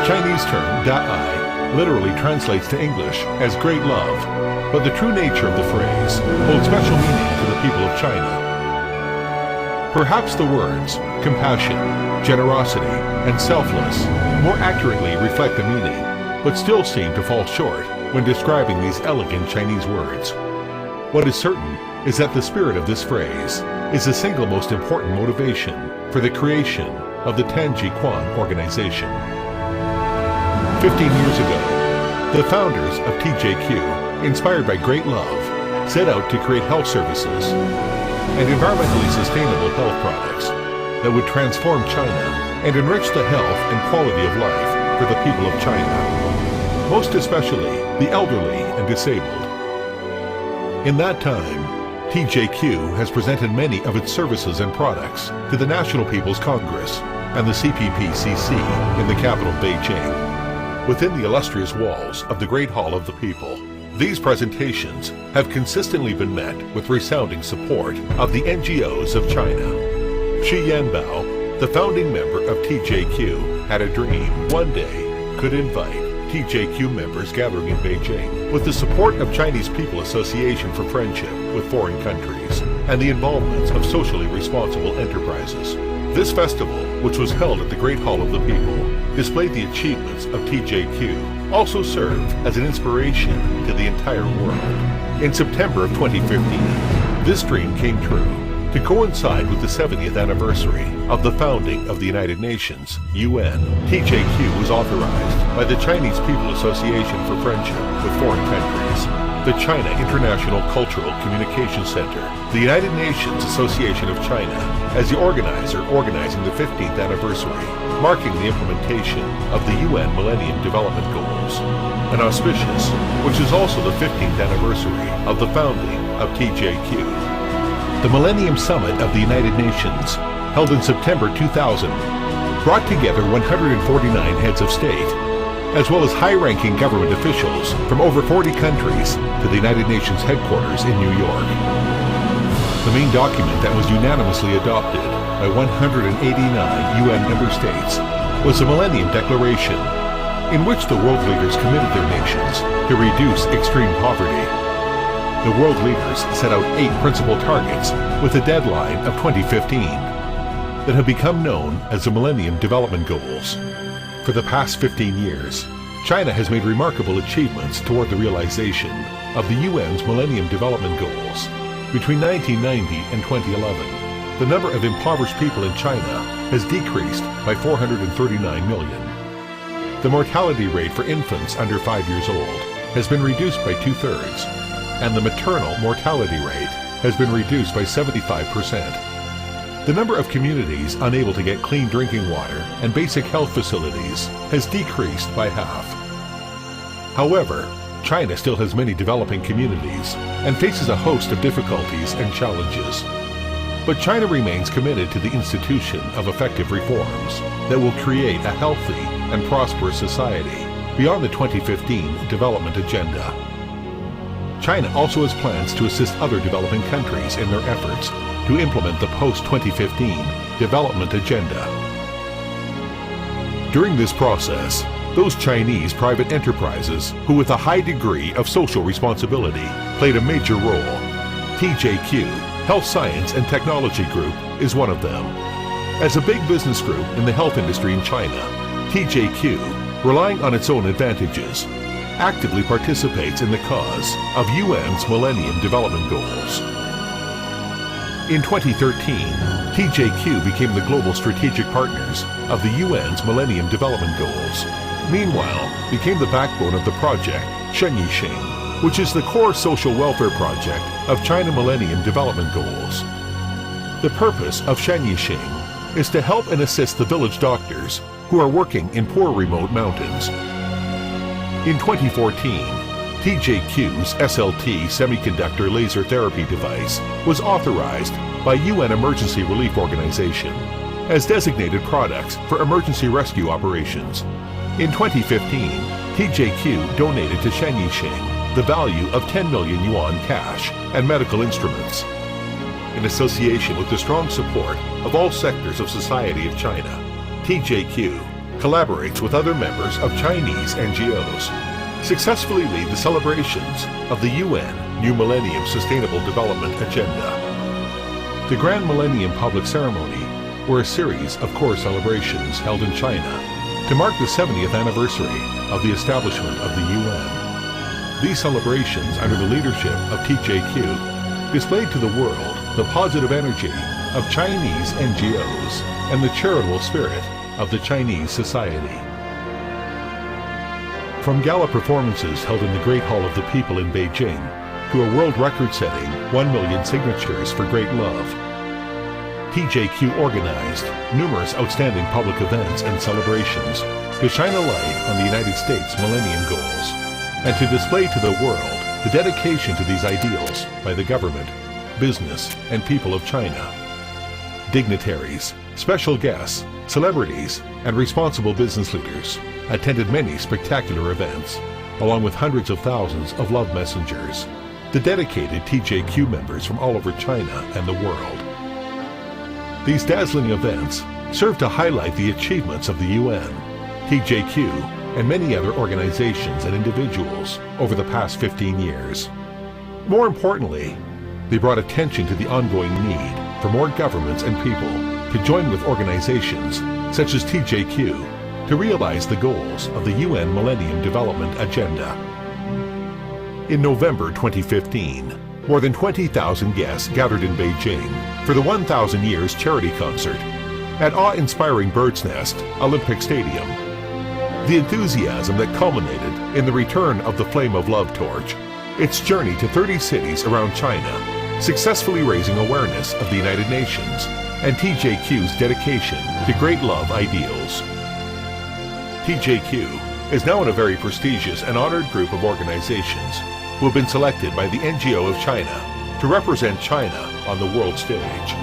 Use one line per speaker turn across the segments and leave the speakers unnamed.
Chinese term da'ai literally translates to English as great love, but the true nature of the phrase holds special meaning to the people of China. Perhaps the words compassion, generosity, and selfless more accurately reflect the meaning, but still seem to fall short when describing these elegant Chinese words. What is certain is that the spirit of this phrase is the single most important motivation for the creation of the Tenji Quan organization. 15 years ago, the founders of TJQ, inspired by great love, set out to create health services and environmentally sustainable health products that would transform China and enrich the health and quality of life for the people of China, most especially the elderly and disabled. In that time, TJQ has presented many of its services and products to the National People's Congress and the CPPCC in the capital Beijing. Within the illustrious walls of the Great Hall of the People, these presentations have consistently been met with resounding support of the NGOs of China. Shi Yanbao, the founding member of TJQ, had a dream one day could invite TJQ members gathering in Beijing with the support of Chinese People Association for Friendship with Foreign Countries and the involvement of socially responsible enterprises. This festival, which was held at the Great Hall of the People, displayed the achievements of TJQ, also served as an inspiration to the entire world. In September of 2015, this dream came true. To coincide with the 70th anniversary of the founding of the United Nations, UN, TJQ was authorized by the Chinese People Association for Friendship with Foreign Countries, the China International Cultural Communication Center, the United Nations Association of China, as the organizer organizing the 15th anniversary, marking the implementation of the UN Millennium Development Goals, and auspicious, which is also the 15th anniversary of the founding of TJQ. The Millennium Summit of the United Nations, held in September 2000, brought together 149 heads of state, as well as high-ranking government officials from over 40 countries to the United Nations headquarters in New York. The main document that was unanimously adopted by 189 UN member states was the Millennium Declaration, in which the world leaders committed their nations to reduce extreme poverty. The world leaders set out 8 principal targets with a deadline of 2015 that have become known as the Millennium Development Goals. For the past 15 years, China has made remarkable achievements toward the realization of the UN's Millennium Development Goals. Between 1990 and 2011, the number of impoverished people in China has decreased by 439 million. The mortality rate for infants under 5 years old has been reduced by 2/3, and the maternal mortality rate has been reduced by 75%. The number of communities unable to get clean drinking water and basic health facilities has decreased by half. However, China still has many developing communities and faces a host of difficulties and challenges. But China remains committed to the institution of effective reforms that will create a healthy and prosperous society beyond the 2015 development agenda. China also has plans to assist other developing countries in their efforts to implement the post-2015 development agenda. During this process, those Chinese private enterprises who with a high degree of social responsibility played a major role. TJQ, Health Science and Technology Group, is one of them. As a big business group in the health industry in China, TJQ, relying on its own advantages, actively participates in the cause of UN's Millennium Development Goals. In 2013, TJQ became the global strategic partners of the UN's Millennium Development Goals. Meanwhile, became the backbone of the project Shenyixing, which is the core social welfare project of China Millennium Development Goals. The purpose of Shenyixing is to help and assist the village doctors who are working in poor remote mountains. In 2014, TJQ's SLT semiconductor laser therapy device was authorized by UN Emergency Relief Organization as designated products for emergency rescue operations. In 2015, TJQ donated to Shenyixing the value of 10 million yuan cash and medical instruments. In association with the strong support of all sectors of society of China, TJQ collaborates with other members of Chinese NGOs, successfully lead the celebrations of the UN New Millennium Sustainable Development Agenda. The Grand Millennium Public Ceremony were a series of core celebrations held in China to mark the 70th anniversary of the establishment of the UN. These celebrations, under the leadership of TJQ, displayed to the world the positive energy of Chinese NGOs and the charitable spirit of the Chinese society. From gala performances held in the Great Hall of the People in Beijing to a world record-setting 1 million signatures for great love, TJQ organized numerous outstanding public events and celebrations to shine a light on the United States Millennium Goals and to display to the world the dedication to these ideals by the government, business, and people of China. Dignitaries, special guests, celebrities, and responsible business leaders attended many spectacular events, along with hundreds of thousands of love messengers, the dedicated TJQ members from all over China and the world. These dazzling events serve to highlight the achievements of the UN, TJQ, and many other organizations and individuals over the past 15 years. More importantly, they brought attention to the ongoing need for more governments and people to join with organizations such as TJQ to realize the goals of the UN Millennium Development Agenda. In November 2015, more than 20,000 guests gathered in Beijing for the 1,000 Years charity concert at awe-inspiring Bird's Nest Olympic Stadium. The enthusiasm that culminated in the return of the Flame of Love torch, its journey to 30 cities around China, successfully raising awareness of the United Nations and TJQ's dedication to great love ideals. TJQ is now in a very prestigious and honored group of organizations who have been selected by the NGO of China to represent China on the world stage.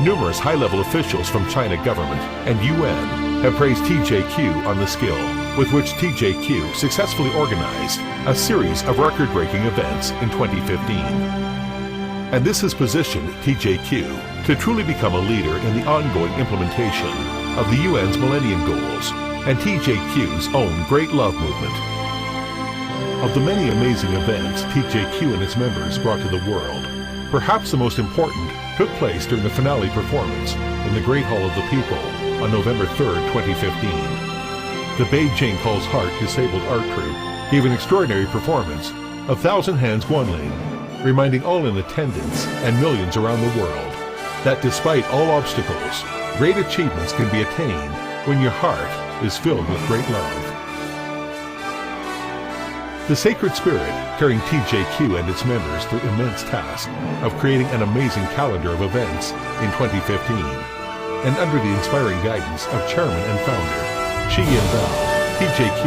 Numerous high-level officials from China government and UN have praised TJQ on the skill with which TJQ successfully organized a series of record-breaking events in 2015. And this has positioned TJQ to truly become a leader in the ongoing implementation of the UN's Millennium Goals and TJQ's own Great Love movement. Of the many amazing events TJQ and its members brought to the world, perhaps the most important took place during the finale performance in the Great Hall of the People on November 3rd, 2015. The Beijing Calls Heart Disabled Art Troupe gave an extraordinary performance of Thousand Hands Guanling, reminding all in attendance and millions around the world that despite all obstacles, great achievements can be attained when your heart is filled with great love. The sacred spirit carrying TJQ and its members through immense task of creating an amazing calendar of events in 2015, and under the inspiring guidance of Chairman and Founder Shi Yinbao, TJQ,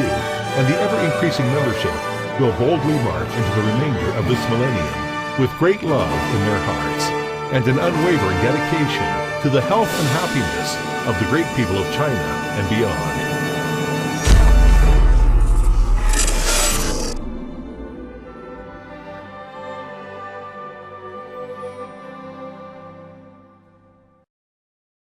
and the ever-increasing membership will boldly march into the remainder of this millennium with great love in their hearts and an unwavering dedication to the health and happiness of the great people of China and beyond.